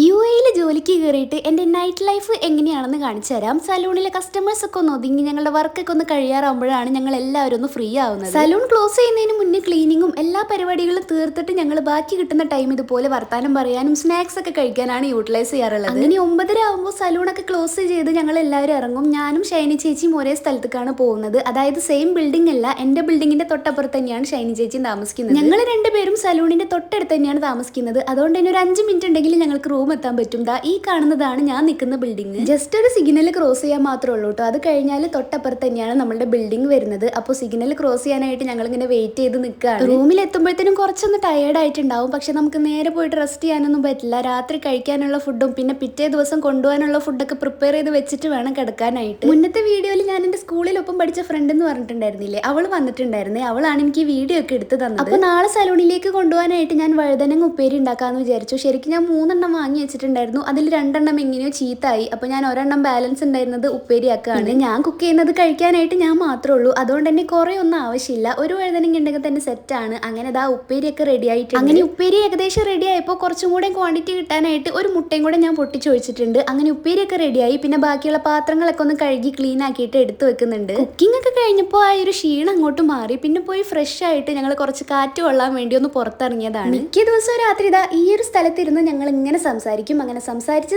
യുഎഇയിൽ ജോലിക്ക് കയറിയിട്ട് എൻ്റെ നൈറ്റ് ലൈഫ് എങ്ങനെയാണെന്ന് കാണിച്ചു തരാം. സലൂണിലെ കസ്റ്റമേഴ്സ് ഒക്കെ ഒന്ന് ഒതുങ്ങി ഞങ്ങളുടെ വർക്കൊക്കെ ഒന്ന് കഴിയാറാകുമ്പോഴാണ് ഞങ്ങൾ എല്ലാവരും ഒന്ന് ഫ്രീ ആവുന്നത്. സലൂൺ ക്ലോസ് ചെയ്യുന്നതിന് മുന്നേ ക്ലീനിങ്ങും എല്ലാ പരിപാടികളും തീർത്തിട്ട് ഞങ്ങൾ ബാക്കി കിട്ടുന്ന ടൈം ഇതുപോലെ വർത്താനം പറയാനും സ്നാക്സ് ഒക്കെ കഴിക്കാനാണ് യൂട്ടിലൈസ് ചെയ്യാറുള്ളത്. അങ്ങനെ 9:30 ആകുമ്പോൾ സലൂണൊക്കെ ക്ലോസ് ചെയ്ത് ഞങ്ങൾ എല്ലാവരും ഇറങ്ങും. ഞാനും ഷൈനി ചേച്ചിയും ഒരേ സ്ഥലത്തേക്കാണ് പോകുന്നത്. അതായത് സെയിം ബിൽഡിംഗ് അല്ല, എൻ്റെ ബിൽഡിങ്ങിന്റെ തൊട്ടപ്പുറത്ത് തന്നെയാണ് ഷൈനി ചേച്ചിയും താമസിക്കുന്നത്. ഞങ്ങൾ രണ്ടുപേരും സലൂണിന്റെ തൊട്ടടുത്ത് തന്നെയാണ് താമസിക്കുന്നത്. അതുകൊണ്ട് തന്നെ ഒരു 5 മിനിറ്റ് ഉണ്ടെങ്കിൽ ഞങ്ങൾക്ക് റൂം എത്താൻ പറ്റും. ഈ കാണുന്നതാണ് ഞാൻ നിൽക്കുന്ന ബിൽഡിംഗ്. ജസ്റ്റ് ഒരു സിഗ്നൽ ക്രോസ് ചെയ്യാൻ മാത്രമേ ഉള്ളൂ കേട്ടോ. അത് കഴിഞ്ഞാൽ തൊട്ടപ്പുറത്ത് തന്നെയാണ് നമ്മുടെ ബിൽഡിംഗ് വരുന്നത്. അപ്പോൾ സിഗ്നൽ ക്രോസ് ചെയ്യാനായിട്ട് ഞങ്ങൾ ഇങ്ങനെ വെയിറ്റ് ചെയ്ത് നിൽക്കുകയാണ്. റൂമിൽ എത്തുമ്പോഴത്തേനും കുറച്ചൊന്ന് ടയേർഡ് ആയിട്ടുണ്ടാവും. പക്ഷെ നമുക്ക് നേരെ പോയിട്ട് റെസ്റ്റ് ചെയ്യാനൊന്നും പറ്റില്ല. രാത്രി കഴിക്കാനുള്ള ഫുഡും പിന്നെ പിറ്റേ ദിവസം കൊണ്ടുപോകാനുള്ള ഫുഡൊക്കെ പ്രിപ്പയർ ചെയ്ത് വെച്ചിട്ട് വേണം കിടക്കാനായിട്ട്. മുന്നത്തെ വീഡിയോയിൽ ഞാൻ എൻ്റെ സ്കൂളിലൊപ്പം പഠിച്ച ഫ്രണ്ട് എന്ന് പറഞ്ഞിട്ടുണ്ടായിരുന്നില്ലേ, അവൾ വന്നിട്ടുണ്ടായിരുന്നേ. അവളാണ് എനിക്ക് ഈ വീഡിയോ ഒക്കെ എടുത്ത് തന്നത്. അപ്പോൾ നാളെ സലൂണിലേക്ക് കൊണ്ടുപോകാനായിട്ട് ഞാൻ വഴുതനങ്ങ ഉപ്പേരി ഉണ്ടാക്കാമെന്ന് വിചാരിച്ചു. ശരിക്കും ഞാൻ 3 വാങ്ങി വെച്ചിട്ടുണ്ടായിരുന്നു. അതിൽ 2 എങ്ങനെയോ ചീത്തായി. അപ്പോൾ ഞാൻ 1 ബാലൻസ് ഉണ്ടായിരുന്നത് ഉപ്പേരിയാക്കാണ്. ഞാൻ കുക്ക് ചെയ്യുന്നത് കഴിക്കാനായിട്ട് ഞാൻ മാത്രമേ ഉള്ളൂ. അതുകൊണ്ട് തന്നെ കുറേ ഒന്നും ആവശ്യമില്ല. ഒരു വഴുതനങ്ങ ഉണ്ടെങ്കിൽ തന്നെ സെറ്റാണ്. അങ്ങനെ ഉപ്പേരിയൊക്കെ റെഡി ആയിട്ടുണ്ട്. അങ്ങനെ ഉപ്പേരി ഏകദേശം റെഡി ആയപ്പോൾ കുറച്ചും കൂടെ ക്വാണ്ടിറ്റി കിട്ടാനായിട്ട് ഒരു മുട്ടയും കൂടെ ഞാൻ പൊട്ടിച്ചൊഴിച്ചിട്ടുണ്ട്. അങ്ങനെ ഉപ്പേരിയൊക്കെ റെഡിയായി. പിന്നെ ബാക്കിയുള്ള പാത്രങ്ങളൊക്കെ ഒന്ന് കഴുകി ക്ലീൻ ആക്കിയിട്ട് എടുത്ത് വെക്കുന്നുണ്ട്. കുക്കിംഗ് ഒക്കെ കഴിഞ്ഞപ്പോൾ ആ ഒരു ക്ഷീണം അങ്ങോട്ട് മാറി. പിന്നെ പോയി ഫ്രഷ് ആയിട്ട് ഞങ്ങൾ കുറച്ച് കാറ്റ് കൊള്ളാൻ വേണ്ടി ഒന്ന് പുറത്തിറങ്ങിയതാണ്. മിക്ക ദിവസവും രാത്രി ഈ ഒരു സ്ഥലത്തിരുന്ന് ഞങ്ങൾ ഇങ്ങനെ സംസാരിക്കും. അങ്ങനെ സംസാരിച്ച്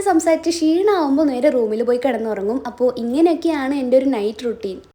ക്ഷീണമാകുമ്പോൾ നേരെ റൂമിൽ പോയി കിടന്നുറങ്ങും. അപ്പോൾ ഇങ്ങനെയൊക്കെയാണ് എൻ്റെ ഒരു നൈറ്റ് റുട്ടീൻ.